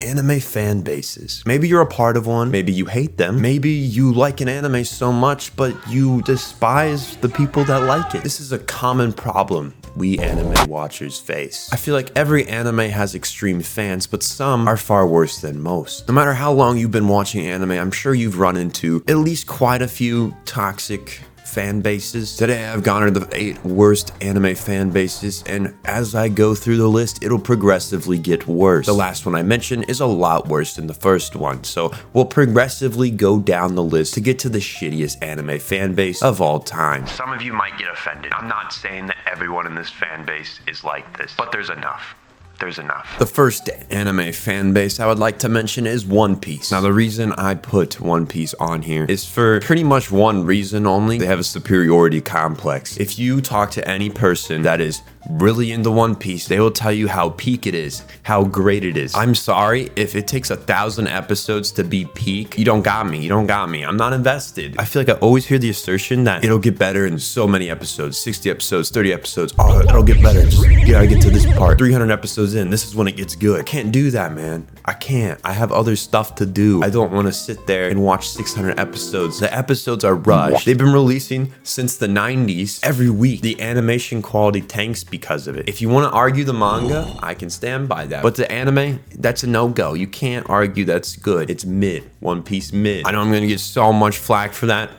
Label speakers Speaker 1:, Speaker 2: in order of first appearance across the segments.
Speaker 1: Anime fan bases. Maybe you're a part of one, maybe you hate them, maybe you like an anime so much but you despise the people that like it. This is a common problem we anime watchers face. I feel like every anime has extreme fans, but some are far worse than most. No matter how long you've been watching anime, I'm sure you've run into at least quite a few toxic fan bases. Today I've garnered the 8 worst anime fan bases, and as I go through the list, it'll progressively get worse. The last one I mentioned is a lot worse than the first one, so we'll progressively go down the list to get to the shittiest anime fan base of all time. Some of you might get offended. I'm not saying that everyone in this fan base is like this, but there's enough. There's enough. The first anime fan base I would like to mention is One Piece. Now, the reason I put One Piece on here is for pretty much one reason only. They have a superiority complex. If you talk to any person that is really into One Piece, they will tell you how peak it is, how great it is. I'm sorry, if it takes 1,000 episodes to be peak, you don't got me. You don't got me. I'm not invested. I feel like I always hear the assertion that it'll get better in so many episodes, 60 episodes, 30 episodes. Oh, it'll get better. Just gotta get to this part. 300 episodes in, this is when it gets good. I can't do that, man. I can't. I have other stuff to do. I don't want to sit there and watch 600 episodes. The episodes are rushed. They've been releasing since the 90s every week. The animation quality tanks because of it. If you want to argue the manga, I can stand by that. But the anime, that's a no-go. You can't argue that's good. It's mid. One Piece mid. I know I'm going to get so much flack for that,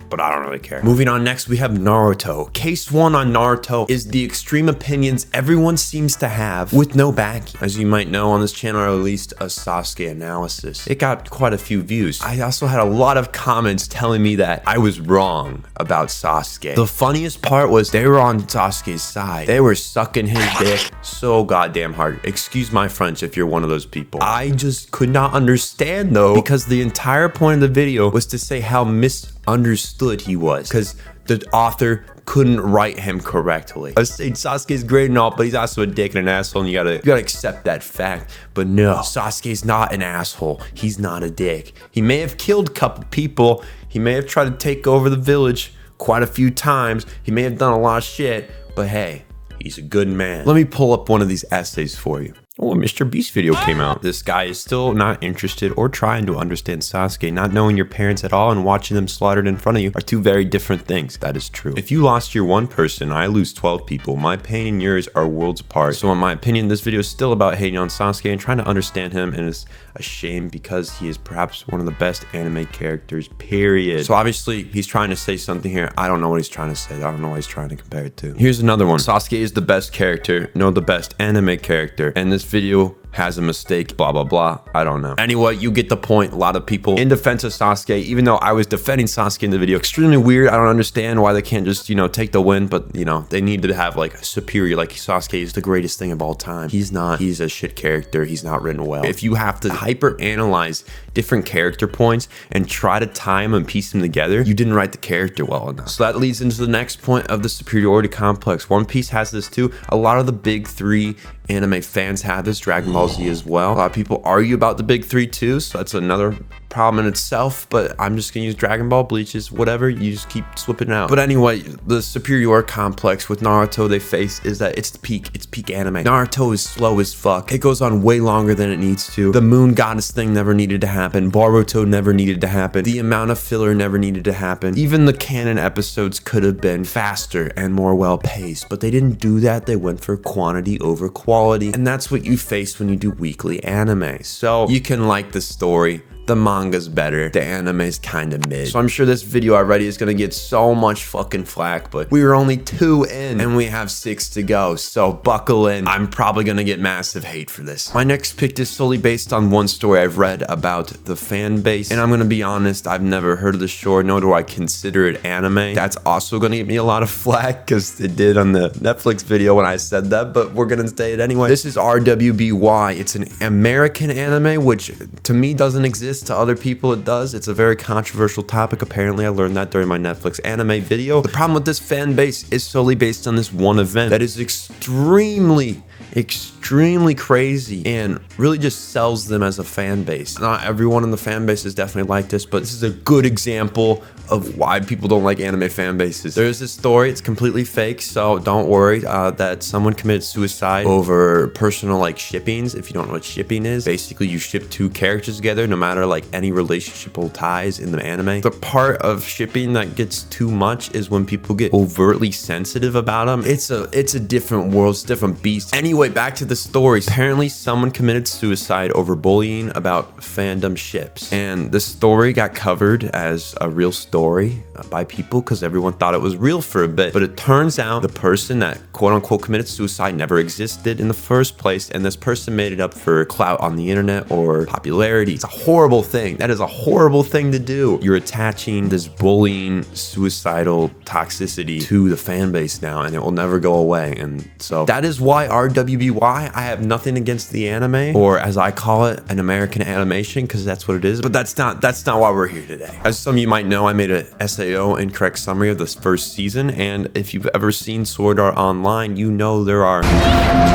Speaker 1: but I don't really care. Moving on, next we have Naruto. Case 1 on Naruto is the extreme opinions everyone seems to have with no backing. As you might know, on this channel I released a Sasuke analysis. It got quite a few views. I also had a lot of comments telling me that I was wrong about Sasuke. The funniest part was they were on Sasuke's side. They were sucking his dick so goddamn hard. Excuse my French if you're one of those people. I just could not understand though, because the entire point of the video was to say how misunderstood he was, because the author couldn't write him correctly. I was saying Sasuke's great and all, but he's also a dick and an asshole, and you gotta accept that fact. But no, Sasuke's not an asshole. He's not a dick. He may have killed a couple people. He may have tried to take over the village quite a few times. He may have done a lot of shit, but hey, he's a good man. Let me pull up one of these essays for you. Oh, a Mr. Beast video came out. This guy is still not interested or trying to understand Sasuke. Not knowing your parents at all and watching them slaughtered in front of you are two very different things. That is true. If you lost your one person, I lose 12 people. My pain and yours are worlds apart. So in my opinion, this video is still about hating on Sasuke and trying to understand him, and it's a shame because he is perhaps one of the best anime characters, period. So obviously, he's trying to say something here. I don't know what he's trying to say. I don't know what he's trying to compare it to. Here's another one. Sasuke is the best character, no, the best anime character. And this video has a mistake, blah, blah, blah. I don't know. Anyway, you get the point. A lot of people in defense of Sasuke, even though I was defending Sasuke in the video. Extremely weird. I don't understand why they can't just, take the win, but, they need to have, like, a superior, like, Sasuke is the greatest thing of all time. He's not. He's a shit character. He's not written well. If you have to hyper-analyze different character points and try to tie them and piece them together, you didn't write the character well enough. So that leads into the next point of the superiority complex. One Piece has this too. A lot of the big 3 anime fans have this, Dragon Ball Z as well. A lot of people argue about the big 3 too, so that's another problem in itself, but I'm just gonna use Dragon Ball, Bleaches, whatever, you just keep swapping it out. But anyway, the superior complex with Naruto they face is that it's peak anime. Naruto is slow as fuck. It goes on way longer than it needs to. The moon goddess thing never needed to happen. Boruto never needed to happen. The amount of filler never needed to happen. Even the canon episodes could have been faster and more well paced, but they didn't do that. They went for quantity over quality, and that's what you face when you do weekly anime. So you can like the story, the manga's better, the anime's kind of mid. So I'm sure this video already is gonna get so much fucking flack, but we were only 2 in and we have 6 to go, so buckle in. I'm probably gonna get massive hate for this. My next pick is solely based on one story I've read about the fan base, and I'm gonna be honest, I've never heard of the show, nor do I consider it anime. That's also gonna get me a lot of flack because it did on the Netflix video when I said that, but we're gonna say it anyway. This is RWBY. It's an American anime, which to me doesn't exist. To other people it does. It's a very controversial topic. Apparently I learned that during my Netflix anime video. The problem with this fan base is solely based on this one event that is extremely extremely crazy and really just sells them as a fan base. Not everyone in the fan base is definitely like this, but this is a good example of why people don't like anime fan bases. There's this story, it's completely fake, so don't worry, that someone committed suicide over personal like shippings. If you don't know what shipping is, basically you ship two characters together no matter like any relationship ties in the anime. The part of shipping that gets too much is when people get overtly sensitive about them. It's a different world, it's a different beast. Anyway, back to the story. Apparently someone committed suicide over bullying about fandom ships, and the story got covered as a real story by people because everyone thought it was real for a bit, but it turns out the person that quote-unquote committed suicide never existed in the first place, and this person made it up for clout on the internet or popularity. It's a horrible thing. That is a horrible thing to do. You're attaching this bullying, suicidal toxicity to the fan base now, and it will never go away. And so that is why RWBY, I have nothing against the anime, or as I call it, an American animation, because that's what it is, but that's not why we're here today. As some of you might know, I made a SAO incorrect summary of this first season, and if you've ever seen Sword Art Online, you know there are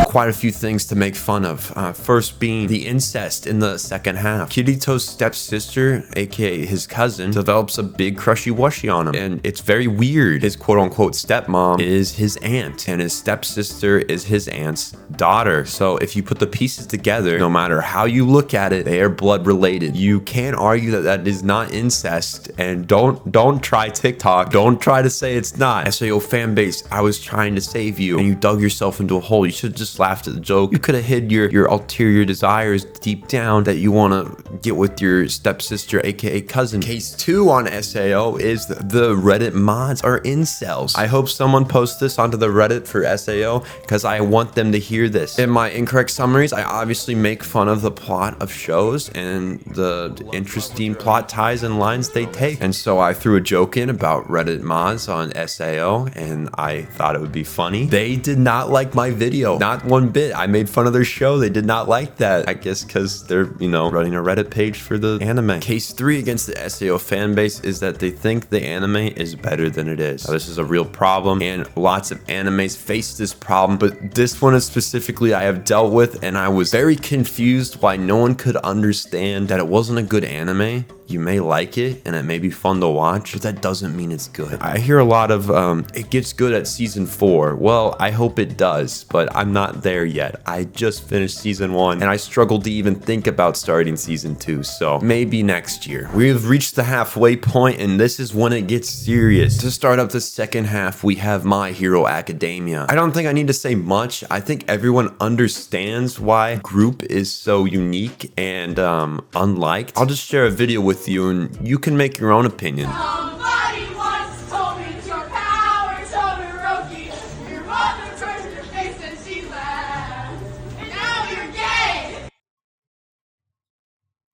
Speaker 1: quite a few things to make fun of. First being the incest in the second half. Kirito's stepsister, aka his cousin, develops a big crushy-wushy on him, and it's very weird. His quote-unquote stepmom is his aunt, and his stepsister is his aunt's daughter. So if you put the pieces together, no matter how you look at it, they are blood related. You can't argue that that is not incest, and don't try TikTok. Don't try to say it's not. SAO fan base, I was trying to save you, and you dug yourself into a hole. You should have just laughed at the joke. You could have hid your ulterior desires deep down that you want to get with your stepsister, aka cousin. Case 2 on SAO is the Reddit mods are incels. I hope someone posts this onto the Reddit for SAO because I want them to hear this. In my incorrect summaries, I obviously make fun of the plot of shows and the interesting plot ties and lines they take. And so I threw a joke in about Reddit mods on SAO, and I thought it would be funny. They did not like my video, not one bit. I made fun of their show. They did not like that. I guess because they're, you know, running a Reddit page for the anime. Case 3 against the SAO fan base is that they think the anime is better than it is. Now, this is a real problem, and lots of animes face this problem, but this one is specifically I have dealt with, and I was very confused why no one could understand that it wasn't a good anime. You may like it and it may be fun to watch, but that doesn't mean it's good. I hear a lot of, it gets good at season 4. Well, I hope it does, but I'm not there yet. I just finished season 1 and I struggled to even think about starting season 2, so maybe next year. We have reached the halfway point, and this is when it gets serious. To start up the second half, we have My Hero Academia. I don't think I need to say much. I think everyone understands why Group is so unique and unliked. I'll just share a video with you and you can make your own opinion.
Speaker 2: Somebody once told me it's your power, Todoroki. Your mother turned your face and she laughed. And now you're gay.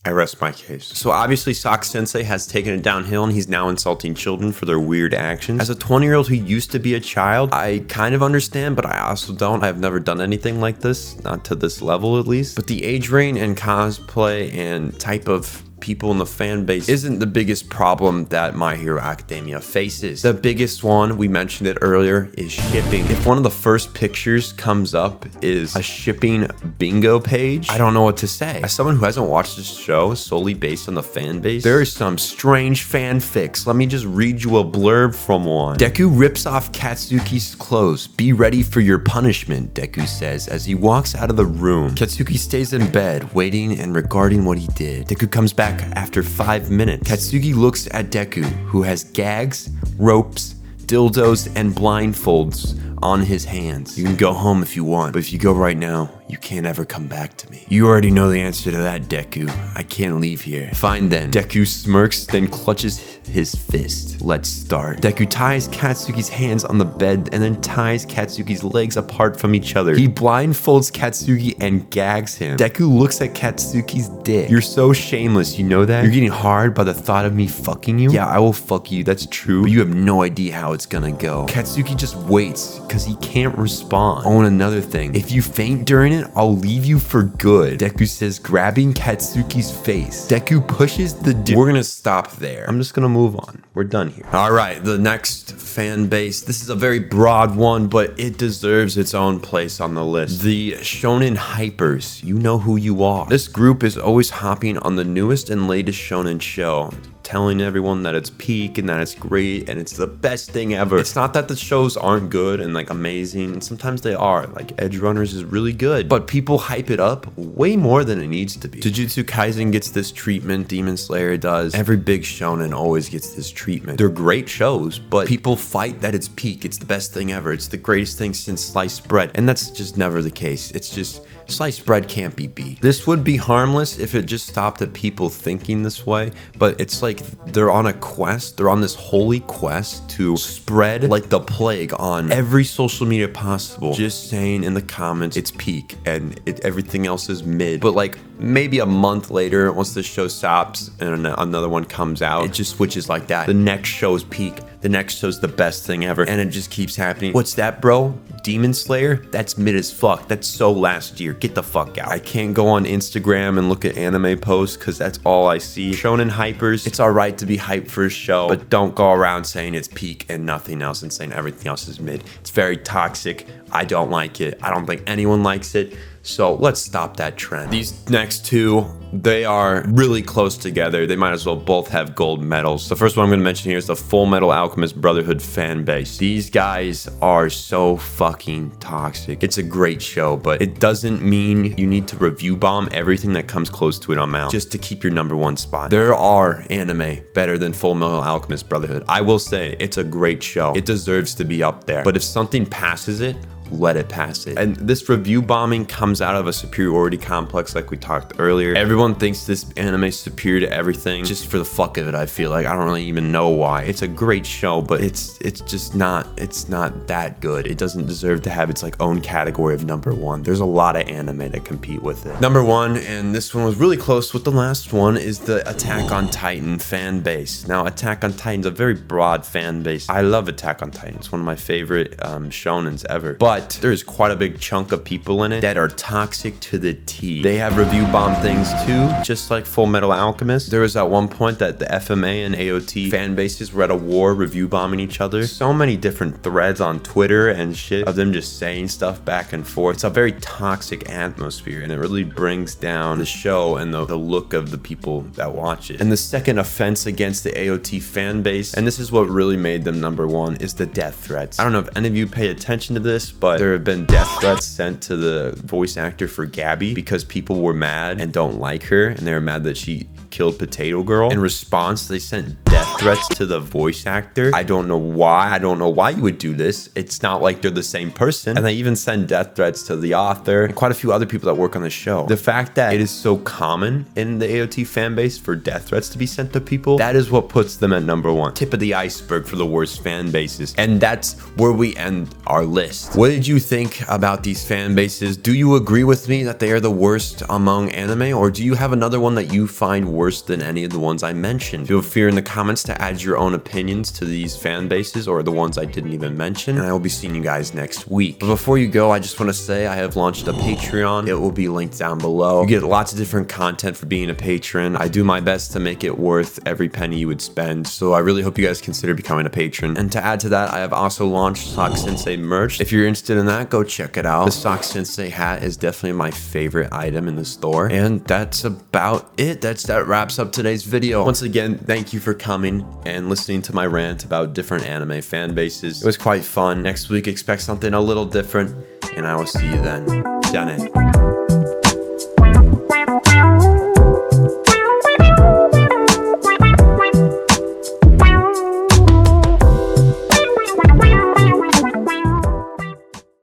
Speaker 1: I rest my case. So obviously Sensei has taken it downhill, and he's now insulting children for their weird actions. As a 20-year-old who used to be a child, I kind of understand, but I also don't. I've never done anything like this, not to this level at least. But the age range and cosplay and type of people in the fan base isn't the biggest problem that My Hero Academia faces. The biggest one, we mentioned it earlier, is shipping. If one of the first pictures comes up is a shipping bingo page, I don't know what to say. As someone who hasn't watched this show solely based on the fan base, there is some strange fanfics. Let me just read you a blurb from one. Deku rips off Katsuki's clothes. Be ready for your punishment, Deku says as he walks out of the room. Katsuki stays in bed, waiting and regarding what he did. Deku comes back after 5 minutes. Katsuki looks at Deku, who has gags, ropes, dildos, and blindfolds on his hands. You can go home if you want, but if you go right now, you can't ever come back to me. You already know the answer to that, Deku. I can't leave here. Fine then. Deku smirks, then clutches his fist. Let's start. Deku ties Katsuki's hands on the bed and then ties Katsuki's legs apart from each other. He blindfolds Katsuki and gags him. Deku looks at Katsuki's dick. You're so shameless, you know that? You're getting hard by the thought of me fucking you? Yeah, I will fuck you, that's true, but you have no idea how it's gonna go. Katsuki just waits, because he can't respond. Oh, and another thing, if you faint during it, I'll leave you for good. Deku says, grabbing Katsuki's face. Deku pushes the dude. We're gonna stop there. I'm just gonna move on. We're done here. All right, the next fan base. This is a very broad one, but it deserves its own place on the list. The Shounen Hypers. You know who you are. This group is always hopping on the newest and latest shonen show, telling everyone that it's peak and that it's great and it's the best thing ever. It's not that the shows aren't good and like amazing, and sometimes they are. Like Edge Runners is really good, but people hype it up way more than it needs to be. Jujutsu Kaisen gets this treatment, Demon Slayer does. Every big shonen always gets this treatment. They're great shows, but people fight that it's peak, it's the best thing ever, it's the greatest thing since sliced bread, and that's just never the case. It's just sliced bread can't be beat. This would be harmless if it just stopped at people thinking this way, but it's like they're on a quest. They're on this holy quest to spread like the plague on every social media possible, just saying in the comments it's peak and everything else is mid. But like maybe a month later, once the show stops and another one comes out, it just switches like that. The next show's peak, the next show's the best thing ever, and it just keeps happening. What's that, bro? Demon Slayer? That's mid as fuck. That's so last year. Get the fuck out. I can't go on Instagram and look at anime posts because that's all I see. Shounen Hypers, it's alright to be hyped for a show, but don't go around saying it's peak and nothing else and saying everything else is mid. It's very toxic. I don't like it. I don't think anyone likes it. So let's stop that trend. These next two, they are really close together. They might as well both have gold medals. The first one I'm going to mention here is the Fullmetal Alchemist Brotherhood fan base. These guys are so fucking toxic. It's a great show, but it doesn't mean you need to review bomb everything that comes close to it on Mount just to keep your #1 spot. There are anime better than Fullmetal Alchemist Brotherhood. I will say it's a great show. It deserves to be up there. But if something passes it, let it pass it. And this review bombing comes out of a superiority complex like we talked earlier. Everyone thinks this anime is superior to everything just for the fuck of it. I feel like I don't really even know why. It's a great show, but it's just not, it's not that good. It doesn't deserve to have its like own category of #1. There's a lot of anime that compete with it. #1, and this one was really close with the last one, is the Attack on Titan fan base. Now Attack on Titan's a very broad fan base. I love Attack on Titan. It's one of my favorite shonens ever, but there's quite a big chunk of people in it that are toxic to the T. They have review bomb things too, just like Fullmetal Alchemist. There was at one point that the FMA and AOT fan bases were at a war review bombing each other. So many different threads on Twitter and shit of them just saying stuff back and forth. It's a very toxic atmosphere, and it really brings down the show and the look of the people that watch it. And the second offense against the AOT fan base, and this is what really made them #1, is the death threats. I don't know if any of you pay attention to this, but there have been death threats sent to the voice actor for Gabby because people were mad and don't like her, and they were mad that she killed Potato Girl. In response, they sent death threats to the voice actor. I don't know why. I don't know why you would do this. It's not like they're the same person. And they even send death threats to the author and quite a few other people that work on the show. The fact that it is so common in the AOT fan base for death threats to be sent to people, that is what puts them at #1. Tip of the iceberg for the worst fan bases. And that's where we end our list. What did you think about these fan bases? Do you agree with me that they are the worst among anime, or do you have another one that you find worse than any of the ones I mentioned? Feel free in the comments to add your own opinions to these fan bases or the ones I didn't even mention, and I will be seeing you guys next week. But before you go, I just want to say I have launched a Patreon. It will be linked down below. You get lots of different content for being a patron. I do my best to make it worth every penny you would spend, so I really hope you guys consider becoming a patron. And to add to that, I have also launched Sock Sensei merch. If you're interested in that, go check it out. The Sock Sensei hat is definitely my favorite item in the store. And that's about it. That wraps up today's video. Once again, thank you for coming and listening to my rant about different anime fan bases. It was quite fun. Next week, expect something a little different, and I will see you then. Done it.